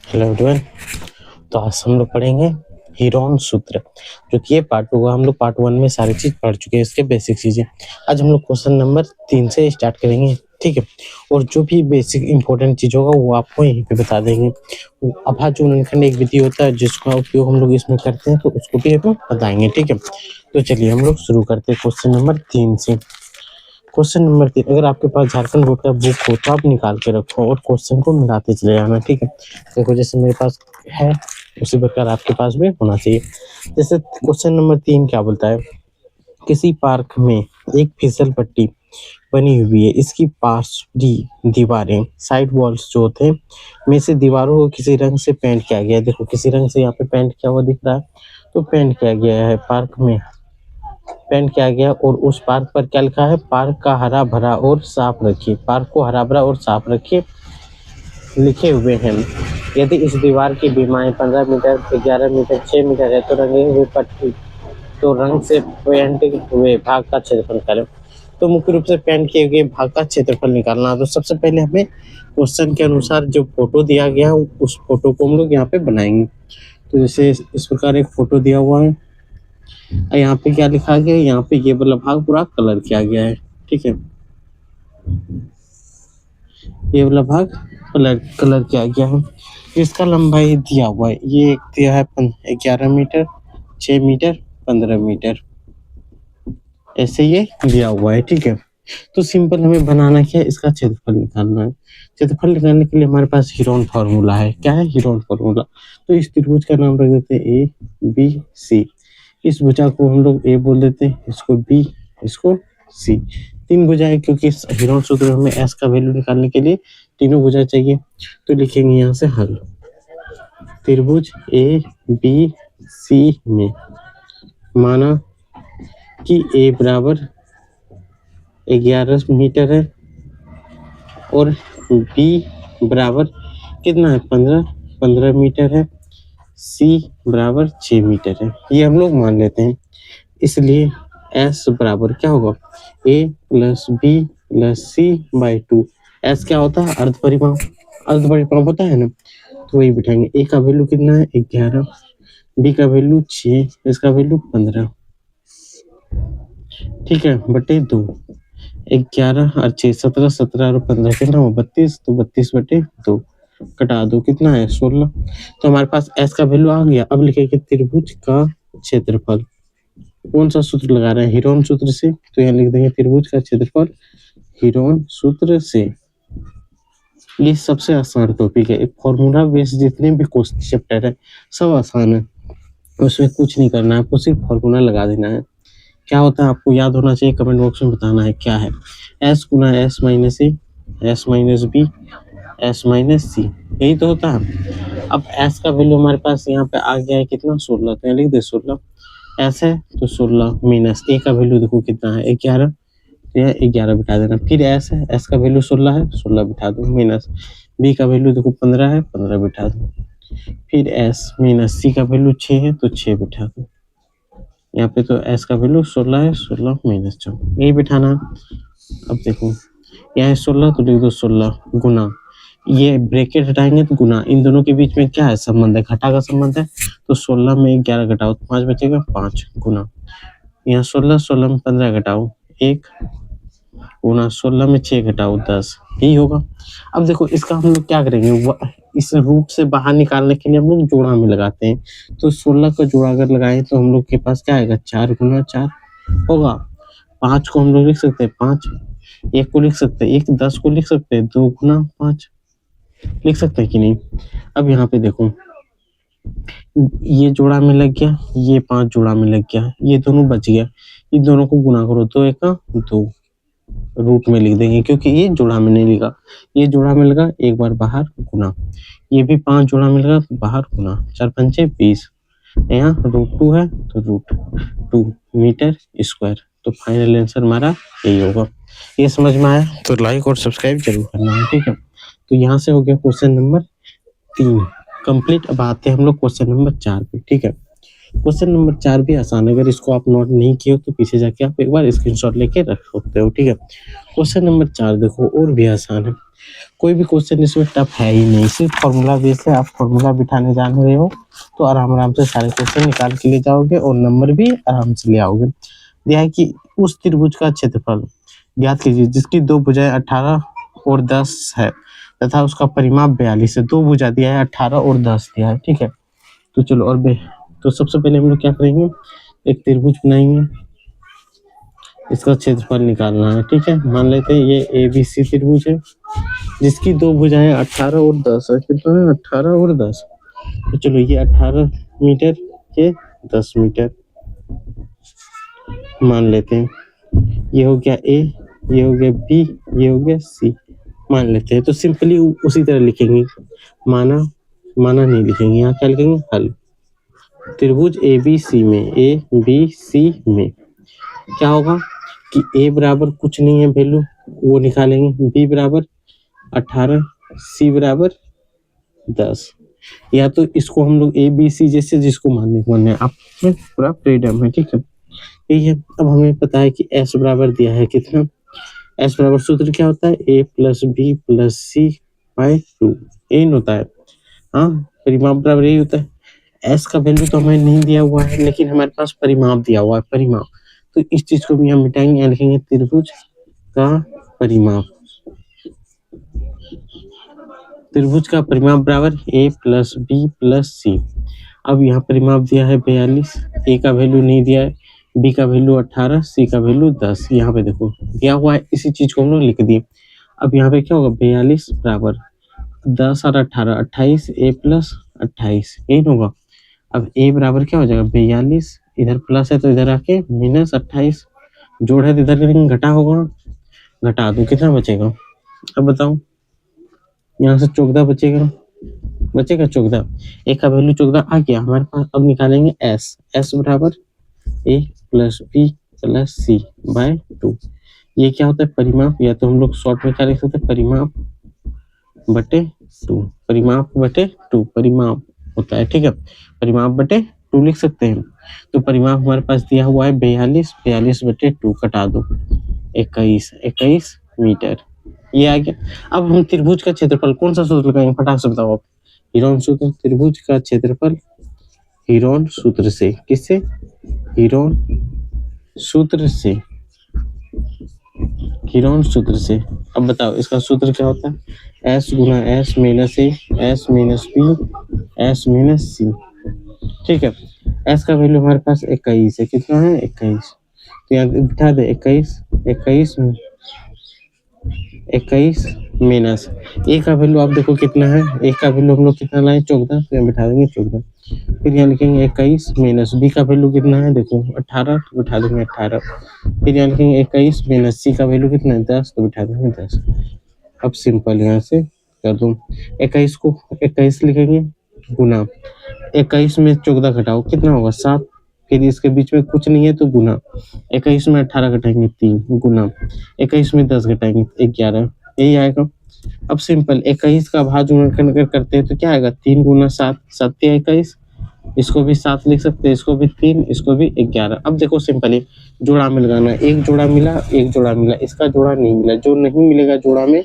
Hello everyone. तो आज हम लोग पढ़ेंगे हीरोन सूत्र, जो कि ये पार्ट होगा। हम लोग पार्ट 1 में सारी चीज पढ़ चुके हैं, इसके बेसिक चीजें। आज हम लोग क्वेश्चन नंबर 3 से स्टार्ट करेंगे, ठीक है। और जो भी बेसिक इंपॉर्टेंट चीज होगा वो आपको यहीं पे बता देंगे। अभाज्य गुणनखंड एक विधि होता है जिसका उपयोग हम लोग इसमें करते हैं, तो उसको भी हम बताएंगे, ठीक है। तो चलिए हम लोग शुरू करते हैं क्वेश्चन नंबर 3 से। क्वेश्चन नंबर 3, अगर आपके पास झारखंड बोर्ड का बुक हो तो आप निकाल के रखो और क्वेश्चन को मिलाते चले जाना, ठीक है। देखो जैसे मेरे पास है उसी प्रकार आपके पास भी होना चाहिए। जैसे क्वेश्चन नंबर 3 क्या बोलता है, किसी पार्क में एक फिसल पट्टी बनी हुई है, इसकी पार्श्वी दीवारें साइड वॉल्स जो होते हैं में से दीवारों को किसी रंग से पेंट किया गया है। देखो किसी रंग से यहाँ पे पेंट किया हुआ दिख रहा है, तो पेंट किया गया है, पार्क में पेंट किया गया। और उस पार्क पर क्या लिखा है, पार्क का हरा भरा और साफ रखिए, पार्क को हरा भरा और साफ रखिए लिखे हुए हैं। यदि इस दीवार की बीमाएं 15 मीटर, 11 मीटर, 6 मीटर है तो रंगे हुए पट्टी तो रंग से पेंट हुए भाग का क्षेत्रफल करें। तो मुख्य रूप से पेंट किए गए भाग का क्षेत्रफल निकालना। तो सबसे पहले हमें क्वेश्चन के अनुसार जो फोटो दिया गया है उस फोटो को हम लोग यहाँ पे बनाएंगे। तो जैसे इस प्रकार एक फोटो दिया हुआ है, यहाँ पे क्या लिखा गया है, यहाँ पे ये वाला भाग पूरा कलर किया गया है, ठीक है। ये वाला भाग कलर किया गया है। इसका लंबाई दिया हुआ है, ये एक दिया है 11 मीटर, 6 मीटर, 15 मीटर, ऐसे ये दिया हुआ है, ठीक है। तो सिंपल हमें बनाना क्या है, इसका क्षेत्रफल निकालना है। क्षेत्रफल निकालने के लिए हमारे पास हीरोन फार्मूला है। क्या है हीरोन फार्मूला? तो इस त्रिभुज का नाम रख देते हैं ए बी सी। इस भुजा को हम लोग ए बोल देते हैं, इसको बी, इसको सी। 3 भुजाएं, क्योंकि इस हीरोन सूत्र में हमें एस का वैल्यू निकालने के लिए तीनों भुजा चाहिए। तो लिखेंगे यहाँ से हल। त्रिभुज ए बी सी में माना कि ए बराबर 11 मीटर है और बी बराबर कितना है, 15 मीटर है, सी बराबर 6 मीटर है, ये हम लोग मान लेते हैं। इसलिए एस बराबर क्या होगा, A plus B plus C by 2। S क्या होता है, अर्ध परिमाप होता है ना, तो वही बिठाएंगे। ए का वैल्यू कितना है, 11, बी का वैल्यू 6, इसका वैल्यू 15, ठीक है, बटे 2। 11 और 6 17, 17 और 15 कितना हो, 32, तो 32 बटे 2 कटा दो, कितना है 16। तो हमारे पास एस का वैल्यू आ गया। अब लिखेंगे त्रिभुज का क्षेत्रफल। कौन सा सूत्र लगा रहे हैं, हीरोन सूत्र से। तो यहाँ लिख देंगे त्रिभुज का क्षेत्रफल हीरोन सूत्र से। ये सबसे आसान टॉपिक है। एक फॉर्मूला बेस्ड जितने भी क्वेश्चन चैप्टर है सब आसान है, उसमें कुछ नहीं करना है, आपको सिर्फ फॉर्मूला लगा देना है। क्या होता है आपको याद होना चाहिए, कमेंट बॉक्स में बताना है क्या है। एस गुना S minus A, S minus B, S minus C, यही तो होता है। अब एस का वैल्यू हमारे पास यहाँ पे आ गया है कितना, 16, तो यहाँ लिख दे 16। एस है तो 16 माइनस ए का वैल्यू देखो कितना है, 11, तो यह 11 बिठा देना। फिर एस है, एस का वैल्यू 16 है, 16 बिठा दो, माइनस बी का वैल्यू देखो 15 है, 15 बिठा दो। फिर एस माइनस सी का वैल्यू 6 है, तो 6 बिठा दो। यहाँ पे तो एस का वैल्यू 16 है, 16 माइनस 4, यही बिठाना। अब देखो यहाँ 16, तो लिख दो 16 गुना, ये ब्रैकेट हटाएंगे तो गुना, इन दोनों के बीच में क्या है, संबंध है, घटा का संबंध है। तो 16 में 11 घटाओ तो 5 बचेगा, 5 गुना, यहाँ 16, 16 में 15 घटाओ 1 गुना, 16 में 6 घटाओ 10, यही होगा। अब देखो इसका हम लोग क्या करेंगे, इस रूट से बाहर निकालने के लिए हम लोग जोड़ा में लगाते हैं। तो 16 का जोड़ा अगर लगाएं तो हम लोग के पास क्या आएगा, 4 गुना 4 होगा। 5 को हम लोग लिख सकते हैं 5, 1 को लिख सकते हैं 1, 10 को लिख सकते हैं 2 गुना 5 लिख सकते हैं कि नहीं। अब यहाँ पे देखो ये जोड़ा में लग गया, ये 5 जोड़ा में लग गया, ये दोनों बच गया, इन दोनों को गुना करो, 2 1 2 रूट में लिख देंगे, क्योंकि ये जोड़ा में नहीं लिखा, ये जोड़ा में लगा, एक बार बाहर गुना, ये भी 5 जोड़ा में लगा बाहर गुना, 4 पंचे 20, यहाँ √2 है तो √2 मीटर स्क्वायर। तो फाइनल आंसर हमारा यही होगा। ये समझ में आया तो लाइक और सब्सक्राइब जरूर करना है, ठीक है। तो यहाँ से हो गया क्वेश्चन नंबर 3 कंप्लीट। अब आते हैं हम लोग क्वेश्चन नंबर 4 पे, ठीक है। क्वेश्चन नंबर 4 भी आसान है, अगर इसको आप नोट नहीं किए हो तो पीछे जाके आप एक बार स्क्रीनशॉट लेके रख सकते हो, ठीक है। क्वेश्चन नंबर 4 देखो और भी आसान है। कोई भी क्वेश्चन इसमें टफ है ही नहीं, सिर्फ फॉर्मूला बेस है। आप फॉर्मूला बिठाने जान रहे हो तो आराम आराम से सारे क्वेश्चन निकाल के ले जाओगे और नंबर भी आराम से ले आओगे। दिया है कि उस त्रिभुज का क्षेत्रफल ज्ञात कीजिए जिसकी दो भुजाएं 18 और 10 है तथा उसका परिमाप 42 है। दो भुजा दिया है, 18 और 10 दिया है, ठीक है। तो चलो और तो सबसे पहले हम लोग क्या करेंगे, एक त्रिभुज बनाएंगे, इसका क्षेत्रफल निकालना है, ठीक है। मान लेते हैं ये ABC त्रिभुज है जिसकी दो भुजाएं 18 और 10 है। कितना है, 18 और 10। तो चलो ये 18 मीटर, ये 10 मीटर मान लेते हैं। ये हो गया A, ये हो गया B, ये हो गया C मान लेते हैं। तो सिंपली उसी तरह लिखेंगे, माना नहीं लिखेंगे, यहाँ क्या लिखेंगे, हल। त्रिभुज ABC में क्या होगा कि A बराबर कुछ नहीं है वैल्यू, वो निकालेंगे। B बराबर 18, C बराबर 10। या तो इसको हम लोग ABC जैसे जिसको मानने आप में पूरा फ्रीडम है, ठीक है। यही है। अब हमें पता है कि S बराबर दिया है कितना, S बराबर सूत्र क्या होता है, A + B + C/2 यही होता है। हाँ, परिमाप बराबर यही होता है। S का वैल्यू तो हमें नहीं दिया हुआ है लेकिन हमारे पास परिमाप दिया हुआ है, परिमाप। तो इस चीज को भी हम मिटाएंगे, यहाँ लिखेंगे त्रिभुज का परिमाप। त्रिभुज का परिमाप बराबर A + B + C। अब यहाँ परिमाप दिया है 42, A का वैल्यू नहीं दिया है, B का वैल्यू 18, C का वैल्यू 10। यहाँ पे देखो दिया हुआ है, इसी चीज को हम लोग लिख दिए। अब यहाँ पे क्या होगा, 42 बराबर 10 और 18, 28, A + 28 यही होगा। अब A बराबर क्या हो जाएगा, 42, इधर प्लस है तो इधर आके -28, जोड़ है तो इधर करेंगे घटा होगा, घटा दो कितना बचेगा, अब बताओ। यहाँ से 14 बचेगा 14। A का वैल्यू 14 आ गया हमारे पास। अब निकालेंगे S बराबर A + B + C/2। ये क्या होता है, परिमाप। या तो हम लोग शॉर्ट में क्या लिख सकते हैं, परिमाप बटे 2, परिमाप बटे 2 परिमाप होता है, ठीक है। परिमाप बटे 2 लिख सकते हैं। तो परिमाप हमारे पास दिया हुआ है 42, 42 बटे 2 कटा दो 21 मीटर, ये आ गया। अब हम त्रिभुज का क्षेत्रफल कौन सा सूत्र लगाएंगे, फटाक से बताओ आप। हीरोन सूत्र। त्रिभुज का क्षेत्रफल हीरोन सूत्र से, किससे, हीरोन सूत्र से, हीरोन सूत्र से। अब बताओ इसका सूत्र क्या होता है, S Guna S - A, S - B, S - C, ठीक है। S का वैल्यू हमारे पास 21 है, कितना है, 21। तो यहाँ बिठा दे 21 माइनस A का वैल्यू आप देखो कितना है, A का वैल्यू हम लोग कितना लाए, 14, तो यहाँ बिठा देंगे 14। फिर यहाँ लिखेंगे 21 माइनस B का वैल्यू कितना है, देखो 18, तो बिठा देंगे 18। फिर यहाँ लिखेंगे 21 माइनस C का वैल्यू कितना है, 10, तो बिठा देंगे 10। अब सिंपल यहाँ से कर दूँ, 21 को 21 लिखेंगे गुना 21 में 14 घटाओ कितना होगा, 7। फिर इसके बीच में कुछ नहीं है तो गुना 21 में 18 घटाएंगे 3, गुना 21 में 10 घटाएंगे 11, यही आएगा। अब सिंपल 21 का भाज्य करते हैं तो क्या आएगा, 3 गुना 7, 7 × 21, इसको भी 7 लिख सकते हैं, इसको भी 3, इसको भी 11। अब देखो सिंपली जोड़ा में लगाना, एक जोड़ा मिला, इसका जोड़ा नहीं मिला। जो नहीं मिलेगा जोड़ा में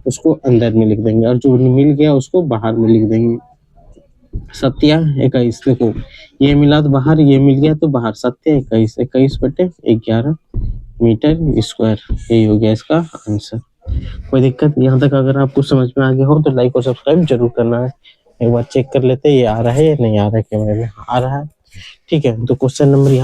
उसको अंदर में लिख देंगे और जो मिल गया उसको बाहर में लिख देंगे। 7 × 21, देखो ये मिला तो बाहर, ये मिल गया तो बाहर। 7 × 21, 21 बटे 11 मीटर स्क्वायर, यही हो गया इसका आंसर। कोई दिक्कत, यहाँ तक अगर आपको समझ में आ गया हो तो लाइक और सब्सक्राइब जरूर करना है। एक बार चेक कर लेते हैं ये आ रहा है या नहीं आ रहा है, कैमरे में आ रहा है, ठीक है। तो क्वेश्चन नंबर यहाँ